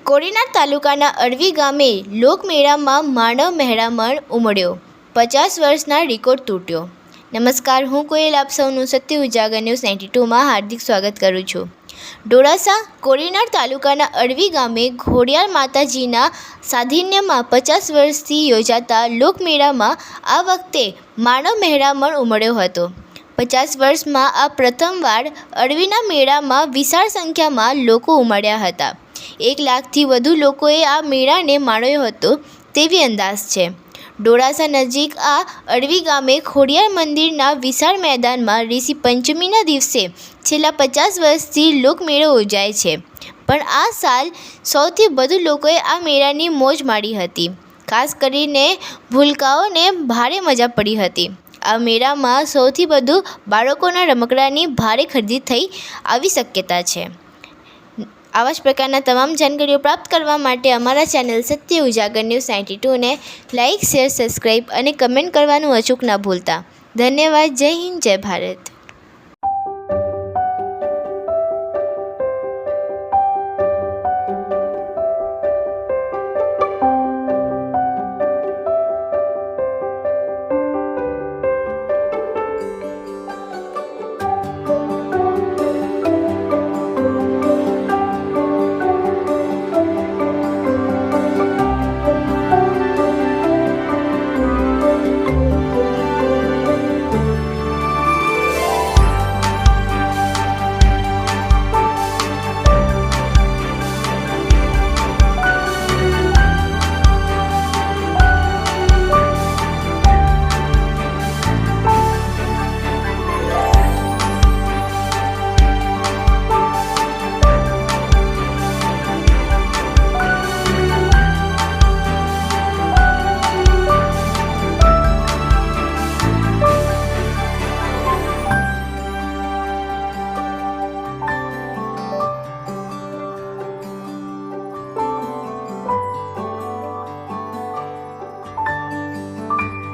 કોડીનાર તાલુકાના અડવી ગામે લોકમેળામાં માનવ મહેરામણ ઉમટ્યો, 50 વર્ષના રેકોર્ડ તૂટ્યો। નમસ્કાર, હું કોયલ આપ સૌનું સત્ય ઉજાગર ન્યૂઝ 92માં હાર્દિક સ્વાગત કરું છું। ડોળાસા કોડીનાર તાલુકાના અડવી ગામે ઘોડિયાળ માતાજીના સાનિધ્યમાં 50 વર્ષથી યોજાતા લોકમેળામાં આ વખતે માનવ મહેરામણ ઉમટ્યો હતો। 50 વર્ષમાં આ પ્રથમવાર અડવીના મેળામાં વિશાળ સંખ્યામાં લોકો ઉમટ્યા હતા। 1 લાખથી વધુ લોકોએ આ મેળાને માણ્યો હતો તેવી અંદાજ છે। ડોળાસા નજીક આ અડવી ગામે ખોડિયાર મંદિરના વિશાળ મેદાનમાં ઋષિ પંચમીના દિવસે છેલ્લા 50 વર્ષથી લોકમેળો યોજાય છે, પણ આ સાલ સૌથી વધુ લોકોએ આ મેળાની મોજ માણી હતી। ખાસ કરીને ભૂલકાઓને ભારે મજા પડી હતી। આ મેળામાં સૌથી વધુ બાળકોના રમકડાની ભારે ખરીદી થઈ આવી શક્યતા છે। આવા જ પ્રકારના તમામ જાણકારીઓ પ્રાપ્ત કરવા માટે અમારા ચેનલ સત્ય ઉજાગર ન્યૂઝ 92ને લાઇક, શેર, સબસ્ક્રાઈબ અને કમેન્ટ કરવાનું અચૂક ના ભૂલતા। ધન્યવાદ। જય હિન્દ, જય ભારત।